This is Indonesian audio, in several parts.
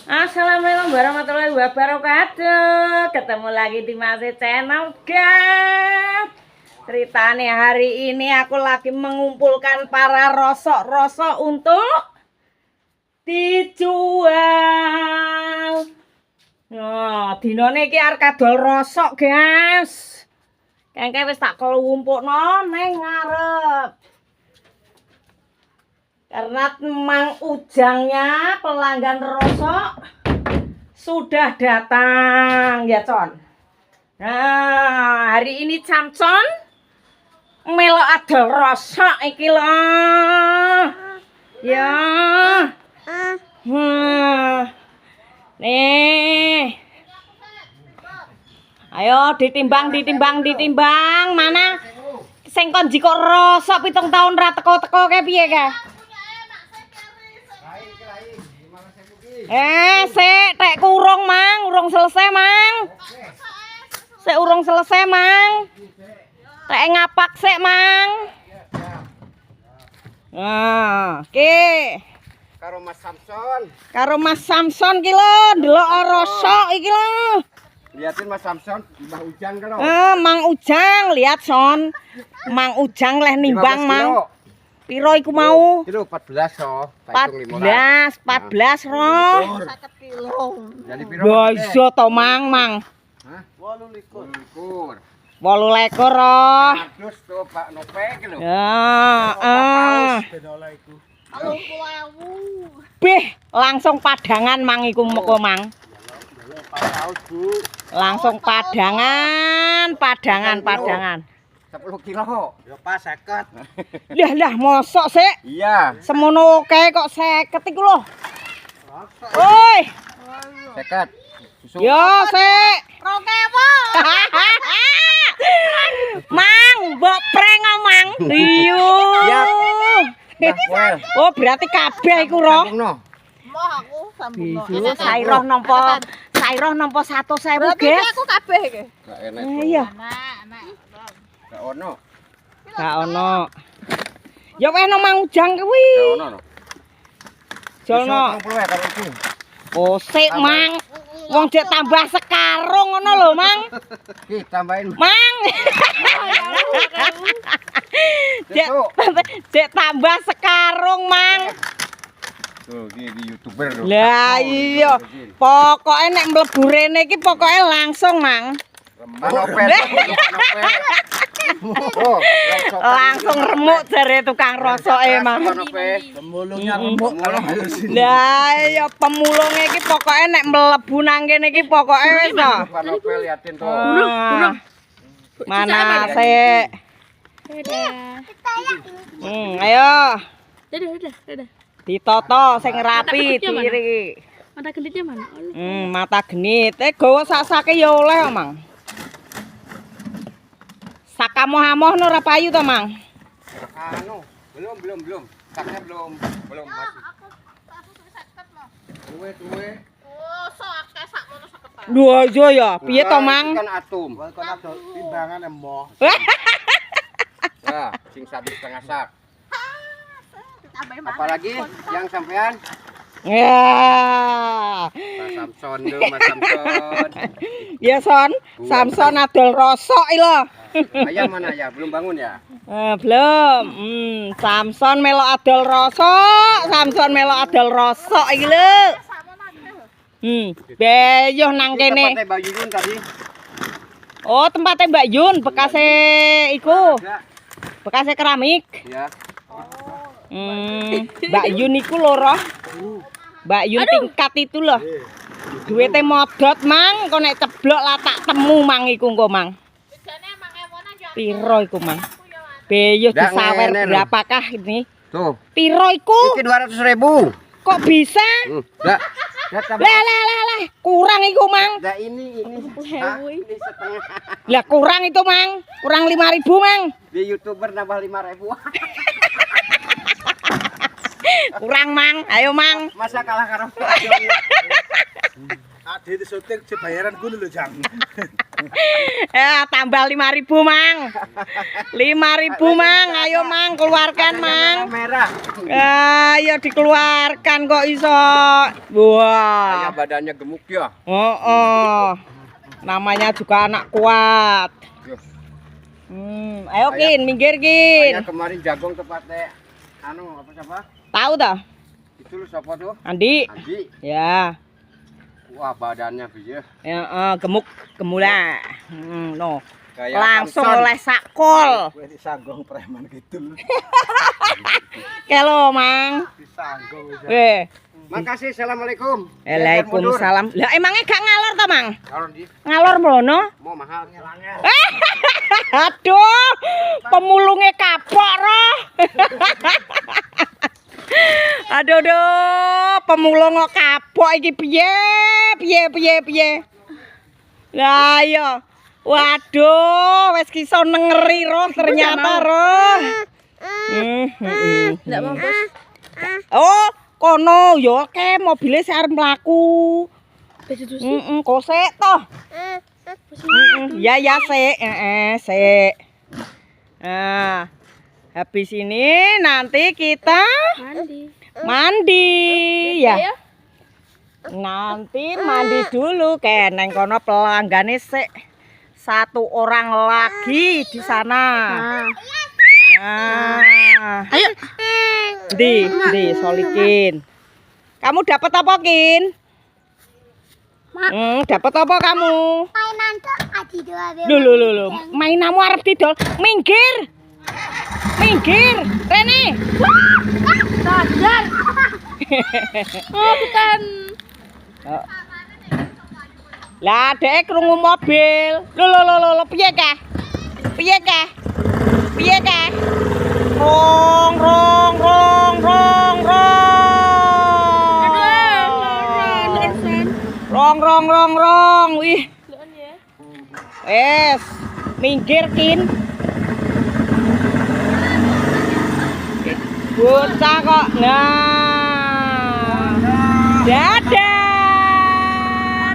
Assalamualaikum warahmatullahi wabarakatuh. Ketemu lagi di Masih Channel, guys. Ceritanya hari ini aku lagi mengumpulkan para rosok-rosok untuk dijual. Nah, dinone iki arep kadol rosok, guys. Kengke wis tak kelumpukno nang ngarep. Karena Mang Ujangnya pelanggan rosok sudah datang ya Con. Nah hari ini Camcon melok adol rosok iki loh ya. Nih ayo ditimbang mana sing kon jiko rosok 7 tahun ra teko-teko kae piye kae. Sik, tek kurung Mang, urung selesai Mang. Sik urung selesai Mang. Tek ngapak sik Mang. Nah, oke. Karo Mas Samson. Karo Mas Samson ki lho, ndelok rosok iki lho. Liatin Mas Samson, Mang Ujang kan. Mang Ujang, lihat Son. Mang Ujang leh nimbang Mang. Piro iku mau? Kilo 14 so. 14 roh. 50 kilo. Jadi piro? Lho iso to Mang. Hah? 18. 18 roh. Terus to Pak Nope kilo. Ya, Beh, langsung padangan Mang iku meko Mang. Langsung padangan. 10 kilo. Ya pas 50. Lah mosok sik. Iya. Semono kae kok 50 iku lho. Woi. 50. Susu. Yo sik. 2000. Mang, mbok preng Mang. Iyo. Siap. Well. Oh, berarti kabeh iku roh. Sambungno. Moh aku sambungno. Sairoh nampa 100.000, Berarti guys. aku kabeh iki. Gak enak. Iya. Gak ono. Gak ono. Ya weh nang Mang Ujang kuwi. Gak ono. Jono. 20 karo itu. Oh, sik Mang. Wong jek tambah sekarung ngono lho, Mang. Ki tambahin. Mang. Jek tambah sekarung, Mang. Tuh, di YouTuber lho. Lah iya. Pokoke nek mlebu rene iki pokoke langsung, Mang. Langsung remuk jare tukang rosoke, Mang. Pemulungnya remuk. Lah ya pemulunge iki pokoke nek mlebu nang kene iki pokoke wis to. Liatin tuh. Mana sik? Ayo. Dadah. Ditoto sing rapi diri. Mata gelitnya mana? Mata genit. Gawa sak-sake ya oleh, Mang. Sakamoh-amoh ora payu to, Mang? Anu, belum. Saknya belum masih. Tuwe. Oh, sok sakmono saketan. Lho iya ya, piye to, Mang? Kan atum. Kan ada timbangan emoh. Ya, sing 1,5 sak. Apalagi yang sampean? Ya. Mas Samson lho, Mas Samson. Ya, Son. Samson adol rosok iki lho. Ayah mana ya? Belum bangun ya? Belum. Samson melok adol rosok iki lho. Beyoh nang kene. Tempatnya Mbak Yuyun tadi. Oh, tempatnya Mbak Yun, bekase iku. Bekase keramik. Ya. Mbak Yun iku lho roh. Mbak Yun tingkat itu loh. Duwite modot, Mang. Kok nek ceblok lah tak temu Mang iku engko, Mang. Piro iku, Mang? Beyo disawer berapakah ini? Tuh. Piro iku? Iki 200.000. Kok bisa? Lah. Lah. Kurang iku, Mang. Nah ini setengah. Lah kurang itu, Mang. Kurang 5.000, Mang. Di YouTuber nambah 5.000. Kurang, Mang. Ayo, Mang. Masa kalah karo. Ade di syuting dibayaran kuwi lho, Jang. Ya, tambah 5.000, Mang. 5.000, Mang. Ayo, Mang, keluarkan, Mang. Merah. Ayo dikeluarkan kok iso. Wah. Kayak badannya gemuk ya. Oh. Namanya juga anak kuat. Ayo Kin, minggir Kin. Kayak kemarin jagung tepatnya anu apa siapa? Tahu dah? Itu lu siapa tuh? Andi. Andi. Ya. Wah, badannya piye? Ya, gemuk gemula. No. Kayak Langsung Samson. oleh sakol. Gue disanggong preman gitu. Kelo, Mang. Disanggong. Makasih, assalamualaikum. Waalaikumsalam. Lah emangnya gak ngalor to, Mang? Kalau di Ngalor mlono? mau mahal ngelangnya. Aduh, pemulungnya kapok roh. Aduh, pemulung kok kapok iki piye. Lah iya. Waduh, wis kiso nengeri roh ternyata roh. Enggak mau, Bos. Oh, kono yo ke mobilnya sik arep mlaku. Baju tuh. Kosek toh. Ya sik, sik. Nah, habis ini nanti kita mandi ya. Nanti mandi dulu keneng kono pelanggane sik 1 orang lagi di sana. Nah. Ayo. Di Solikin. Kamu dapat apa, Kin? Dapat apa kamu? Mainan tuh adi doa Loh. Mainanmu arep didol. Minggir. Rene. Sadar. Oh, bukan. Lah, dek krungu mobil. Loh, piye kah? Rong. Rong. Wih. Minggir, Kin. Bocah kok. Nah.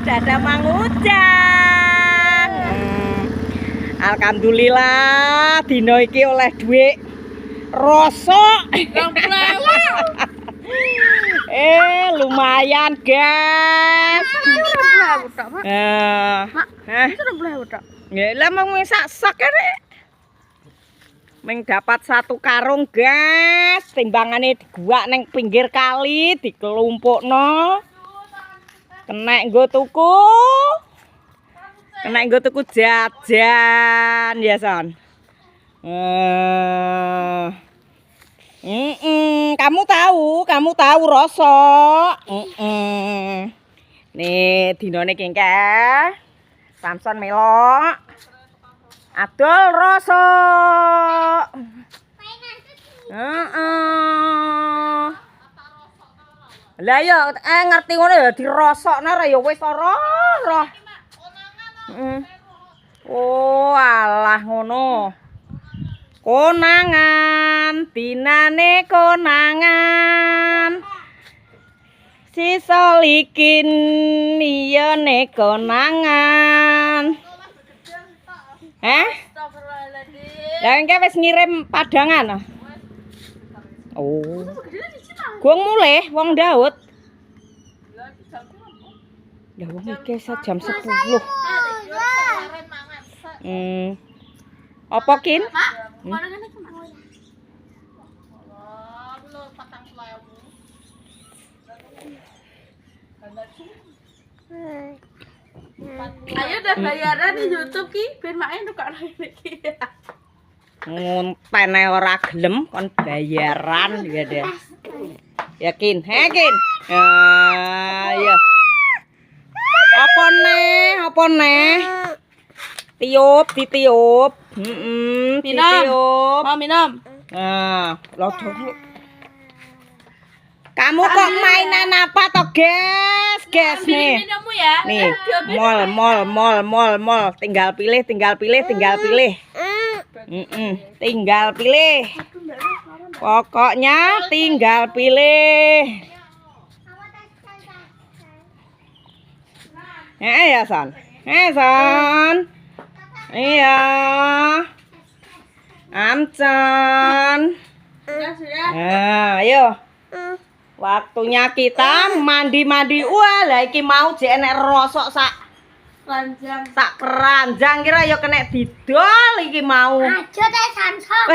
Dadah Mang Ujang. Alhamdulillah dino iki oleh duit rosok. Lumayan, guys. Ya lah mau sak kene. Ming dapat 1 karung, guys. Timbangane diguak neng pinggir kali, dikelumpukno. Kenek nggo tuku jajan ya, Son. Kamu tahu rosok. Nih dinone kengke. Samson melok. Adol rosok. Lah ya ngerti ngono ya dirosokno ra ya wis ora. Oh, alah ngono. Konangan, dinane konangan. Si Solikin iya ne konangan. Lah engke wis ngirim padangan. Oh. Gua mulai wong Daud. Lah wong iki jam 10. Apa Kin? Ayo udah bayaran di YouTube ki, ben main tukar iki. Ngunten ora gelem kon bayaran ya deh. Yakin? Kin. Ya. Apa neh? Ditiup. Ditiup. Mau minum? Nah, lodok. Kamu kok mainan apa toh, guys nih. Minummu ya. Nih, mall. Tinggal pilih. Tinggal pilih. Pokoknya tinggal pilih. Ya, Son. Son. Iya. Amcan. Sudah. Nah, ayo. Waktunya kita mandi-mandi. Wah, lah iki mau jek enek rosok sak Panjang. keranjang kira yo kena didol iki mau. Aja teh Samsung.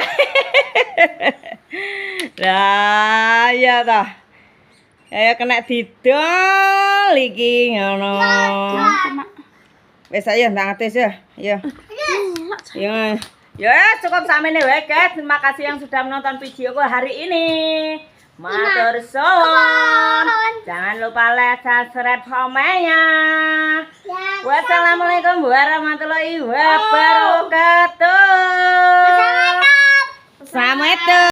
Lah, iya toh. Ayo kena didol iki ngono. Wis ayo ndang atis ya. Ayo. Ya. Ya, cukup samene wae, guys. Terima kasih yang sudah menonton videoku hari ini. Matur suwun. Jangan lupa like, subscribe, komen-nya. Wassalamualaikum warahmatullahi wabarakatuh. Assalamualaikum.